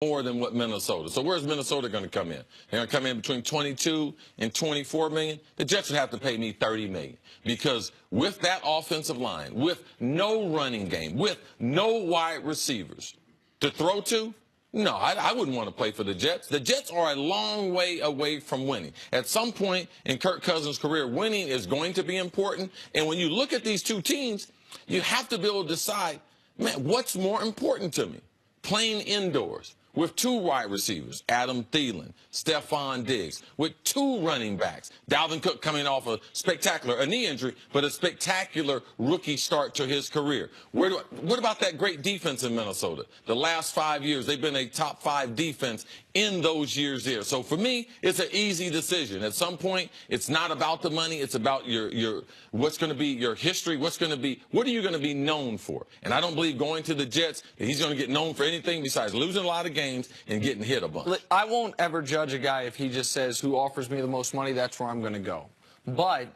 more than what Minnesota. So where's Minnesota going to come in? They're going to come in between 22 and 24 million. The Jets would have to pay me 30 million because with that offensive line, with no running game, with no wide receivers to throw to, no, I wouldn't want to play for the Jets. The Jets are a long way away from winning. At some point in Kirk Cousins' career, winning is going to be important. And when you look at these two teams, you have to be able to decide, man, what's more important to me? Playing indoors with two wide receivers, Adam Thielen, Stephon Diggs, with two running backs. Dalvin Cook coming off a spectacular, knee injury, but a spectacular rookie start to his career. What about that great defense in Minnesota? The last 5 years, they've been a top 5 defense in those years there. So for me, it's an easy decision. At some point, it's not about the money. It's about your what's going to be your history. What are you going to be known for? And I don't believe going to the Jets, he's going to get known for anything besides losing a lot of games and getting hit a bunch. I won't ever judge a guy if he just says, who offers me the most money, that's where I'm going to go. But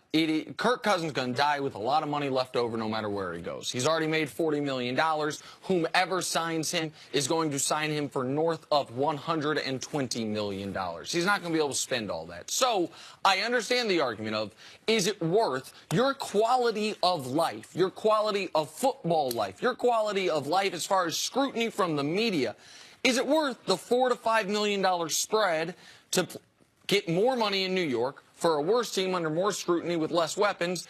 Kirk Cousins is going to die with a lot of money left over no matter where he goes. He's already made $40 million. Whomever signs him is going to sign him for north of $120 million. He's not going to be able to spend all that. So I understand the argument of, is it worth your quality of life, your quality of football life, your quality of life as far as scrutiny from the media? Is it worth the $4 to $5 million spread to get more money in New York for a worse team under more scrutiny with less weapons,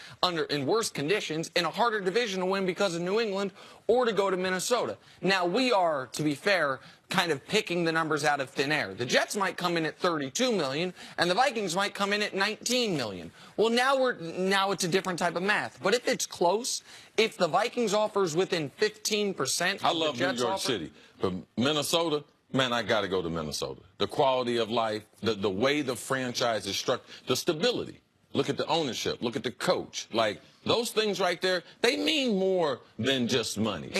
in worse conditions, in a harder division to win because of New England, or to go to Minnesota? Now, we are, to be fair, kind of picking the numbers out of thin air. The Jets might come in at $32 million, and the Vikings might come in at $19 million. Well, now it's a different type of math. But if it's close, if the Vikings offers within 15%, I love New York City, but Minnesota, man, I got to go to Minnesota. The quality of life, the way the franchise is structured, the stability. Look at the ownership. Look at the coach. Like, those things right there, they mean more than just money.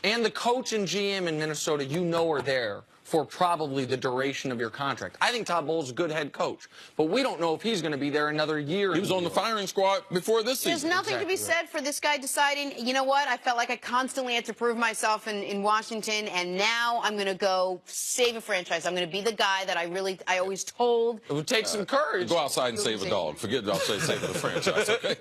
And the coach and GM in Minnesota, are there for probably the duration of your contract. I think Todd Bowles is a good head coach, but we don't know if he's going to be there another year. He was on the firing squad before this season. There's nothing to be said for this guy deciding, you know what, I felt like I constantly had to prove myself in Washington, and now I'm going to go save a franchise. I'm going to be the guy that I always told. It would take some courage. Go outside and save a dog. Forget about saving the franchise, okay?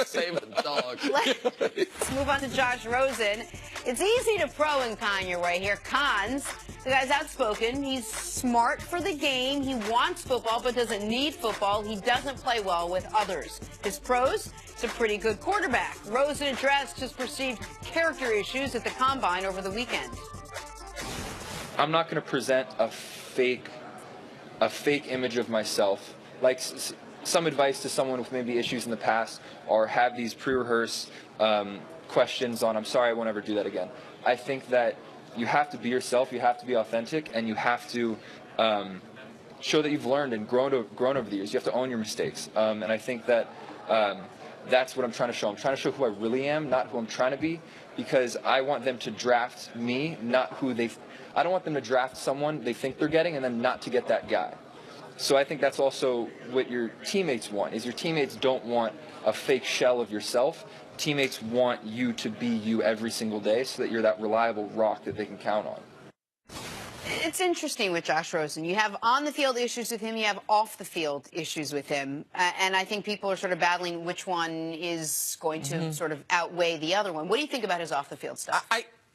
Save a dog. Let's move on to Josh Rosen. It's easy to pro and con your way here. Cons, the guy's outspoken. He's smart for the game. He wants football but doesn't need football. He doesn't play well with others. His pros, he's a pretty good quarterback. Rosen addressed his perceived character issues at the Combine over the weekend. I'm not going to present a fake image of myself. Like some advice to someone with maybe issues in the past, or have these pre-rehearsed questions on, I'm sorry, I won't ever do that again. I think that you have to be yourself, you have to be authentic, and you have to show that you've learned and grown over the years. You have to own your mistakes. And I think that that's what I'm trying to show. I'm trying to show who I really am, not who I'm trying to be, because I want them to draft me, not who I don't want them to draft someone they think they're getting and then not to get that guy. So I think that's also what your teammates want, is your teammates don't want a fake shell of yourself. Teammates want you to be you every single day so that you're that reliable rock that they can count on. It's interesting with Josh Rosen. You have on-the-field issues with him. You have off-the-field issues with him. And I think people are sort of battling which one is going to sort of outweigh the other one. What do you think about his off-the-field stuff?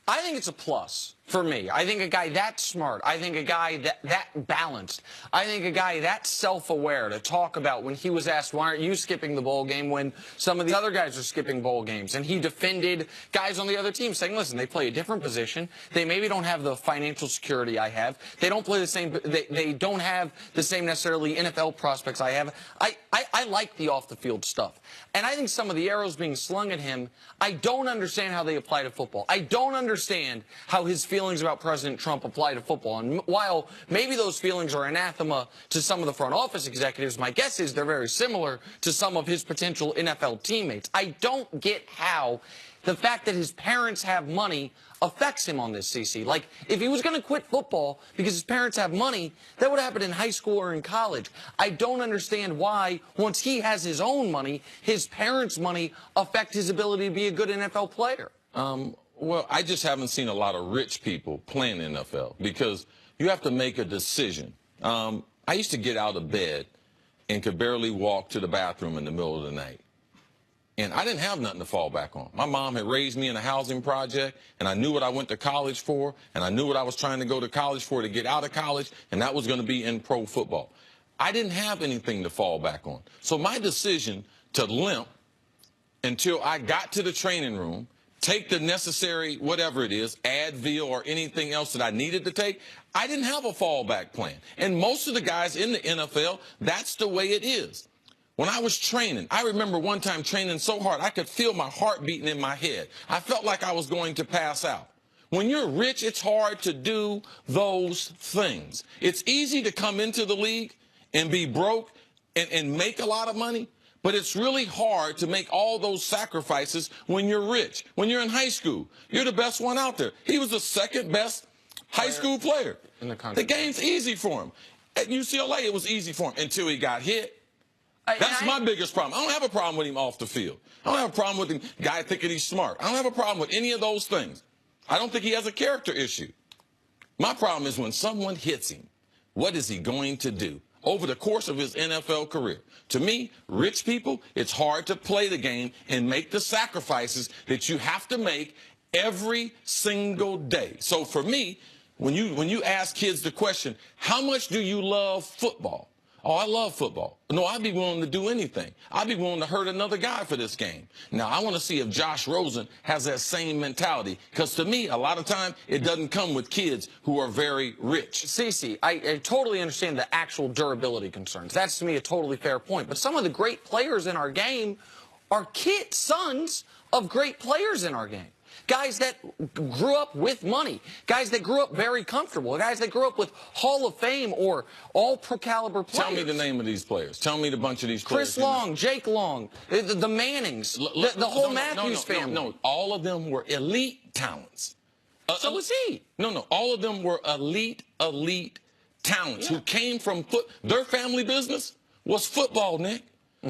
I think it's a plus for me. I think a guy that smart, I think a guy that balanced, I think a guy that self-aware to talk about when he was asked, why aren't you skipping the bowl game when some of the other guys are skipping bowl games? And he defended guys on the other team saying, listen, they play a different position. They maybe don't have the financial security I have. They don't play the same, they don't have the same necessarily NFL prospects I have. I like the off-the-field stuff. And I think some of the arrows being slung at him, I don't understand how they apply to football. I don't understand how his feelings about President Trump apply to football. And while maybe those feelings are anathema to some of the front office executives, my guess is they're very similar to some of his potential NFL teammates. I don't get how the fact that his parents have money affects him on this, CC. Like, if he was going to quit football because his parents have money, that would happen in high school or in college. I don't understand why, once he has his own money, his parents' money affect his ability to be a good NFL player. Well, I just haven't seen a lot of rich people playing the NFL because you have to make a decision. I used to get out of bed and could barely walk to the bathroom in the middle of the night. And I didn't have nothing to fall back on. My mom had raised me in a housing project, and I knew what I went to college for, and I knew what I was trying to go to college for to get out of college, and that was going to be in pro football. I didn't have anything to fall back on. So my decision to limp until I got to the training room, take the necessary, whatever it is, Advil or anything else that I needed to take, I didn't have a fallback plan. And most of the guys in the NFL, that's the way it is. When I was training, I remember one time training so hard, I could feel my heart beating in my head. I felt like I was going to pass out. When you're rich, it's hard to do those things. It's easy to come into the league and be broke and make a lot of money, but it's really hard to make all those sacrifices when you're rich. When you're in high school, you're the best one out there. He was the second best high school player in the country. The game's easy for him. At UCLA, it was easy for him until he got hit. That's my biggest problem. I don't have a problem with him off the field. I don't have a problem with him, guy thinking he's smart. I don't have a problem with any of those things. I don't think he has a character issue. My problem is when someone hits him, what is he going to do over the course of his NFL career? To me, rich people, it's hard to play the game and make the sacrifices that you have to make every single day. So for me, when you ask kids the question, how much do you love football? Oh, I love football. No, I'd be willing to do anything. I'd be willing to hurt another guy for this game. Now, I want to see if Josh Rosen has that same mentality, because to me, a lot of time, it doesn't come with kids who are very rich. Cece, I totally understand the actual durability concerns. That's, to me, a totally fair point. But some of the great players in our game are sons of great players in our game. Guys that grew up with money, guys that grew up very comfortable, guys that grew up with Hall of Fame or all-pro caliber players. Tell me the name of these players. Tell me the bunch of these players. Chris Long, Jake Long, the Mannings, the whole Matthews family. No, all of them were elite talents. So was he. No, all of them were elite talents who came from their family business was football, Nick,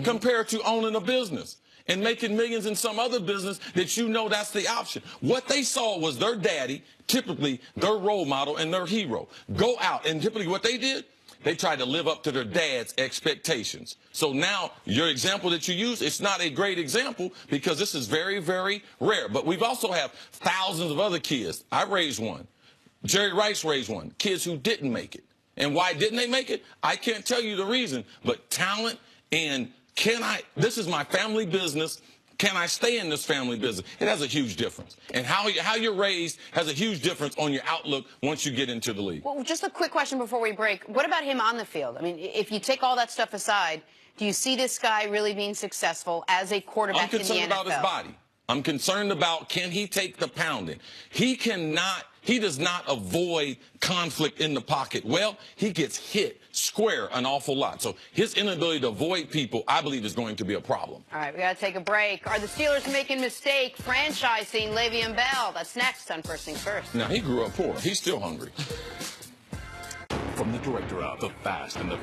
compared to owning a business and making millions in some other business that you know that's the option. What they saw was their daddy, typically their role model and their hero, go out. And typically what they did, they tried to live up to their dad's expectations. So now your example that you use, it's not a great example because this is very, very rare. But we've also have thousands of other kids. I raised one. Jerry Rice raised one. Kids who didn't make it. And why didn't they make it? I can't tell you the reason, but talent and this is my family business. Can I stay in this family business? It has a huge difference. And how you're raised has a huge difference on your outlook once you get into the league. Well, just a quick question before we break. What about him on the field? I mean, if you take all that stuff aside, do you see this guy really being successful as a quarterback in the NFL? I'm concerned about his body. I'm concerned about, can he take the pounding? He does not avoid conflict in the pocket. Well, he gets hit square an awful lot. So his inability to avoid people, I believe, is going to be a problem. All right, we got to take a break. Are the Steelers making a mistake franchising Le'Veon Bell? That's next on First Things First. Now, he grew up poor. He's still hungry. From the director of The Fast and the